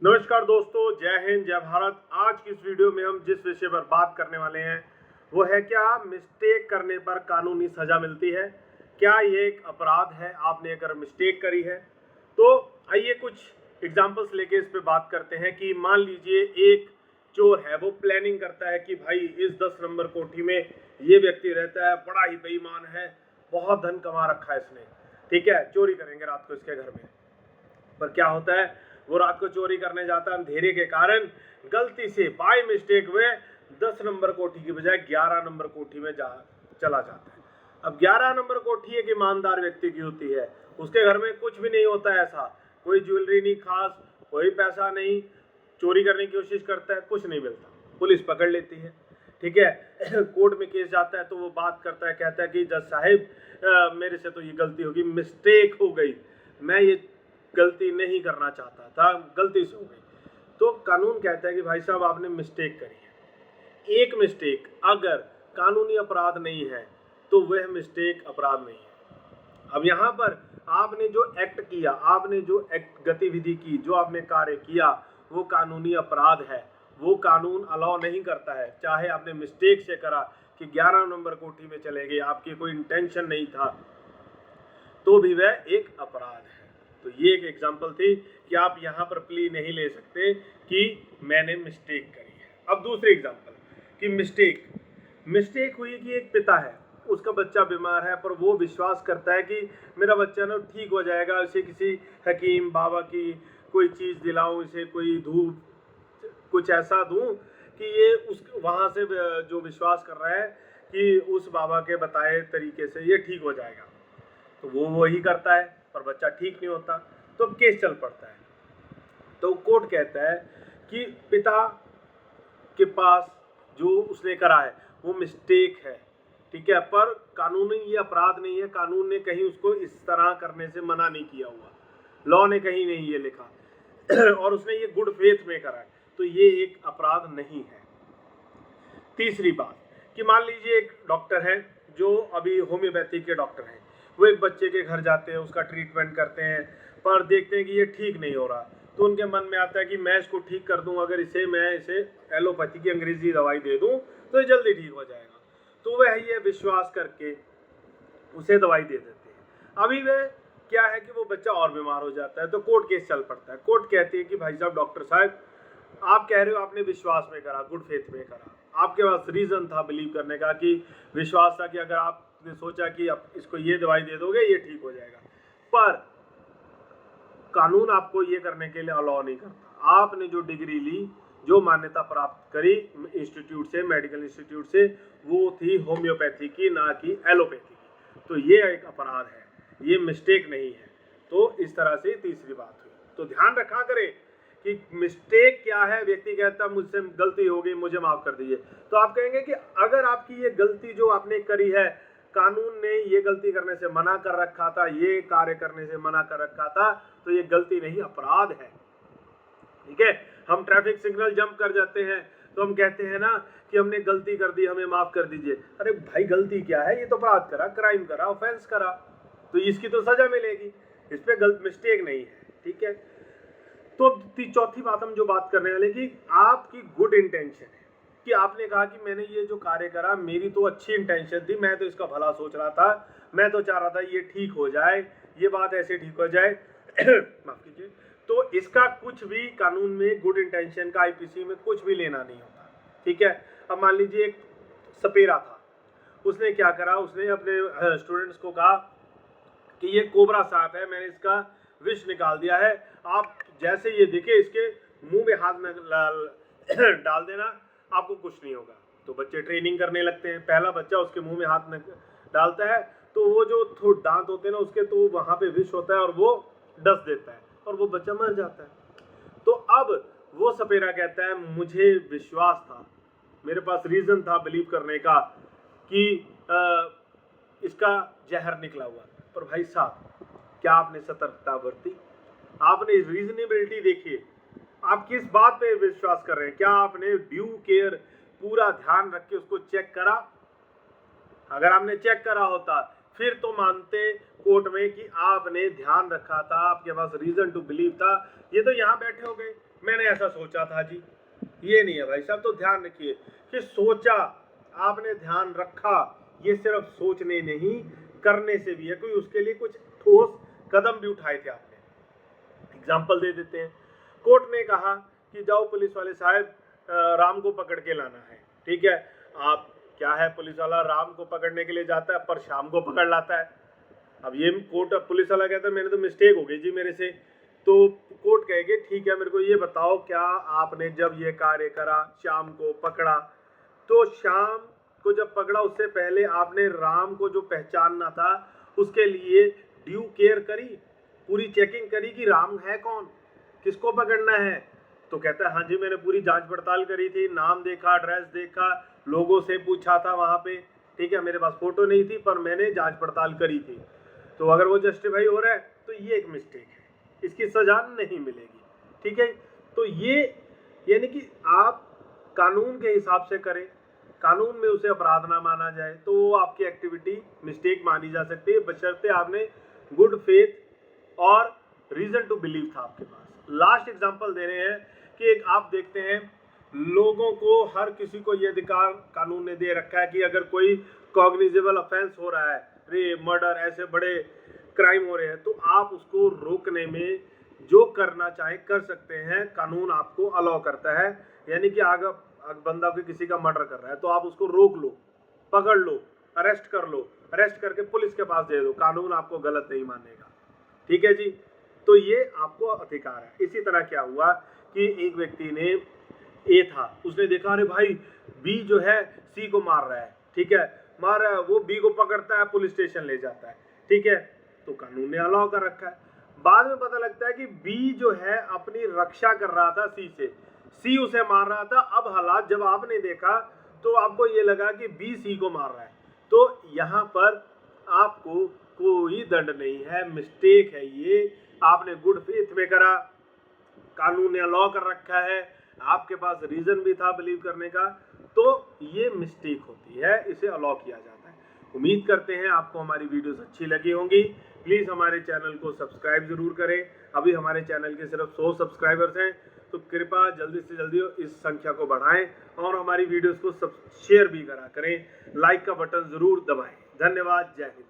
नमस्कार दोस्तों, जय हिंद, जय भारत। आज की इस वीडियो में हम जिस विषय पर बात करने वाले हैं वो है क्या मिस्टेक करने पर कानूनी सजा मिलती है। क्या ये एक अपराध है आपने अगर मिस्टेक करी है तो। आइए कुछ एग्जांपल्स लेके इस पे बात करते हैं कि मान लीजिए एक चोर है, वो प्लानिंग करता है कि भाई इस 10 नंबर कोठी में ये व्यक्ति रहता है, बड़ा ही बेईमान है, बहुत धन कमा रखा है इसने, ठीक है, चोरी करेंगे रात को इसके घर में। पर क्या होता है, वो रात को चोरी करने जाता है, अंधेरे के कारण गलती से बाय मिस्टेक वे 10 नंबर कोठी की बजाय 11 नंबर कोठी में चला जाता है। अब 11 नंबर कोठी एक ईमानदार व्यक्ति की होती है, उसके घर में कुछ भी नहीं होता है, ऐसा कोई ज्वेलरी नहीं खास, कोई पैसा नहीं, चोरी करने की कोशिश करता है, कुछ नहीं मिलता, पुलिस पकड़ लेती है, ठीक है। कोर्ट में केस जाता है तो वो बात करता है, कहता है कि जज साहिब मेरे से तो ये गलती होगी, मिस्टेक हो गई, मैं ये गलती नहीं करना चाहता था, गलती से हो गई। तो कानून कहता है कि भाई साहब आपने मिस्टेक करी है। एक मिस्टेक अगर कानूनी अपराध नहीं है तो वह मिस्टेक अपराध नहीं है। अब यहाँ पर आपने जो एक्ट किया, आपने जो एक्ट गतिविधि की, जो आपने कार्य किया, वो कानूनी अपराध है। वो कानून अलाउ नहीं करता है, चाहे आपने मिस्टेक से करा कि 11 नंबर कोठी में चले गए, आपकी कोई इंटेंशन नहीं था, तो भी वह एक अपराध है। तो ये एक एग्जांपल थी कि आप यहाँ पर प्ली नहीं ले सकते कि मैंने मिस्टेक करी है। अब दूसरी एग्जांपल कि मिस्टेक हुई कि एक पिता है, उसका बच्चा बीमार है, पर वो विश्वास करता है कि मेरा बच्चा ना ठीक हो जाएगा, इसे किसी हकीम बाबा की कोई चीज़ दिलाऊं, इसे कोई धूप कुछ ऐसा दूं कि ये उस वहाँ से जो विश्वास कर रहा है कि उस बाबा के बताए तरीके से ये ठीक हो जाएगा, तो वो वही करता है, पर बच्चा ठीक नहीं होता, तो केस चल पड़ता है। तो कोर्ट कहता है कि पिता के पास जो उसने करा है वो मिस्टेक है, ठीक है, पर कानूनी ये अपराध नहीं है, कानून ने कहीं उसको इस तरह करने से मना नहीं किया हुआ, लॉ ने कहीं नहीं ये लिखा और उसने ये गुड फेथ में करा है, तो ये एक अपराध नहीं है। तीसरी बात कि मान लीजिए एक डॉक्टर है जो अभी होम्योपैथी के डॉक्टर हैं, वो एक बच्चे के घर जाते हैं, उसका ट्रीटमेंट करते हैं, पर देखते हैं कि ये ठीक नहीं हो रहा, तो उनके मन में आता है कि मैं इसको ठीक कर दूं, अगर मैं इसे एलोपैथी की अंग्रेजी दवाई दे दूं तो ये जल्दी ठीक हो जाएगा, तो वह ये विश्वास करके उसे दवाई दे देते हैं। अभी वह क्या है कि वो बच्चा और बीमार हो जाता है, तो कोर्ट केस चल पड़ता है। कोर्ट कहती है कि भाई साहब डॉक्टर साहब, आप कह रहे हो आपने विश्वास में करा, गुड फेथ में करा, आपके पास रीजन था बिलीव करने का, कि विश्वास था कि अगर आपने सोचा कि आप इसको ये दवाई दे दोगे ये ठीक हो जाएगा, पर कानून आपको ये करने के लिए अलाउ नहीं करता। आपने जो डिग्री ली, जो मान्यता प्राप्त करी इंस्टीट्यूट से, मेडिकल इंस्टीट्यूट से, वो थी होम्योपैथी की, ना कि एलोपैथी की, तो ये एक अपराध है, ये मिस्टेक नहीं है। तो इस तरह से तीसरी बात हुई। तो ध्यान रखा करें कि मिस्टेक क्या है। व्यक्ति कहता है मुझसे गलती हो गई, मुझे माफ कर दीजिए, तो आप कहेंगे कि अगर आपकी ये गलती जो आपने करी है, कानून ने ये गलती करने से मना कर रखा था, ये कार्य करने से मना कर रखा था, तो ये गलती नहीं अपराध है, ठीक है। हम ट्रैफिक सिग्नल जंप कर जाते हैं तो हम कहते हैं ना कि हमने गलती कर दी, हमें माफ कर दीजिए। अरे भाई गलती क्या है, ये तो अपराध करा, क्राइम करा, ऑफेंस करा, तो इसकी तो सजा मिलेगी, इस पे गलत मिस्टेक नहीं है, ठीक है। तो चौथी बात हम जो बात करने वाले कि आपकी गुड इंटेंशन है, कि आपने कहा कि मैंने ये जो कार्य करा, मेरी तो अच्छी इंटेंशन थी, मैं तो इसका भला सोच रहा था, मैं तो चाह रहा था ये ठीक हो जाए, ये बात ऐसे ठीक हो जाए माफ कीजिए, तो इसका कुछ भी कानून में गुड इंटेंशन का आईपीसी में कुछ भी लेना नहीं होता, ठीक है। अब मान लीजिए एक सपेरा था, उसने क्या करा, उसने अपने स्टूडेंट्स को कहा कि ये कोबरा सांप है, मैंने इसका विष निकाल दिया है, आप जैसे ये दिखे इसके मुंह में हाथ में डाल देना, आपको कुछ नहीं होगा। तो बच्चे ट्रेनिंग करने लगते हैं, पहला बच्चा उसके मुंह में हाथ में डालता है, तो वो जो दांत होते हैं ना उसके, तो वहां पे विष होता है और वो डस देता है और वो बच्चा मर जाता है। तो अब वो सपेरा कहता है मुझे विश्वास था, मेरे पास रीजन था बिलीव करने का कि इसका जहर निकला हुआ, पर भाई साहब क्या आपने सतर्कता बरती, आपने रीजनेबिलिटी देखी, आप किस बात पे विश्वास कर रहे हैं, क्या आपने ड्यू केयर पूरा ध्यान रख के उसको चेक करा। अगर आपने चेक करा होता फिर तो मानते कोर्ट में कि आपने ध्यान रखा था, आपके पास रीजन टू बिलीव था। ये तो यहाँ बैठे हो गए, मैंने ऐसा सोचा था जी, ये नहीं है भाई साहब। तो ध्यान रखिए कि सोचा, आपने ध्यान रखा, ये सिर्फ सोचने नहीं करने से भी है, कोई उसके लिए कुछ ठोस कदम भी उठाए थे आपने। एग्जाम्पल दे देते हैं। कोर्ट ने कहा कि जाओ पुलिस वाले साहब राम को पकड़ के लाना है, ठीक है। आप क्या है, पुलिस वाला राम को पकड़ने के लिए जाता है पर शाम को पकड़ लाता है। अब ये कोर्ट, पुलिस वाला कहता है मैंने तो मिस्टेक हो गई जी मेरे से, तो कोर्ट कहेगी ठीक है मेरे को ये बताओ क्या आपने जब ये कार्य करा शाम को पकड़ा, तो शाम को जब पकड़ा उससे पहले आपने राम को जो पहचानना था उसके लिए ड्यू केयर करी, पूरी चेकिंग करी कि राम है कौन, किसको पकड़ना है। तो कहता है हाँ जी मैंने पूरी जांच पड़ताल करी थी, नाम देखा, एड्रेस देखा, लोगों से पूछा था वहाँ पे, ठीक है। मेरे पास फोटो नहीं थी पर मैंने जांच पड़ताल करी थी। तो अगर वो जस्टिफाई हो रहा है तो ये एक मिस्टेक है, इसकी सजा नहीं मिलेगी, ठीक है। तो ये यानी कि आप कानून के हिसाब से करें, कानून में उसे अपराध ना माना जाए तो वो आपकी एक्टिविटी मिस्टेक मानी जा सकती है, बशर्ते आपने गुड फेथ और रीजन टू बिलीव था आपके पास। लास्ट एग्जांपल दे रहे हैं कि एक आप देखते हैं लोगों को, हर किसी को ये अधिकार कानून ने दे रखा है कि अगर कोई कॉग्निजेबल ऑफेंस हो रहा है, रेप, मर्डर, ऐसे बड़े क्राइम हो रहे हैं, तो आप उसको रोकने में जो करना चाहे कर सकते हैं, कानून आपको अलाउ करता है। यानी कि अगर बंदा कोई किसी का मर्डर कर रहा है तो आप उसको रोक लो, पकड़ लो, अरेस्ट कर लो, अरेस्ट करके पुलिस के पास दे दो, कानून आपको गलत नहीं मानेगा, ठीक है जी। तो ये आपको अधिकार है। इसी तरह क्या हुआ कि एक व्यक्ति ने, ए था, उसने देखा अरे भाई बी जो है सी को मार रहा है, ठीक है, मार रहा है, वो बी को पकड़ता है, पुलिस स्टेशन ले जाता है, ठीक है, तो कानून ने अलाउ कर रखा है। बाद में पता लगता है कि बी जो है अपनी रक्षा कर रहा था सी से, सी उसे मार रहा था। अब हालात जब आपने देखा तो आपको ये लगा कि बी सी को मार रहा है, तो यहाँ पर आपको कोई दंड नहीं है, मिस्टेक है ये, आपने गुड फेथ में करा, कानून ने अलाउ कर रखा है, आपके पास रीजन भी था बिलीव करने का, तो ये मिस्टेक होती है, इसे अलाउ किया जाता है। उम्मीद करते हैं आपको हमारी वीडियोस अच्छी लगी होंगी। प्लीज़ हमारे चैनल को सब्सक्राइब जरूर करें। अभी हमारे चैनल के सिर्फ 100 सब्सक्राइबर्स हैं, तो कृपया जल्दी से जल्दी इस संख्या को बढ़ाएं और हमारी वीडियोस को शेयर भी करा करें, लाइक का बटन ज़रूर दबाएं। धन्यवाद, जय हिंद।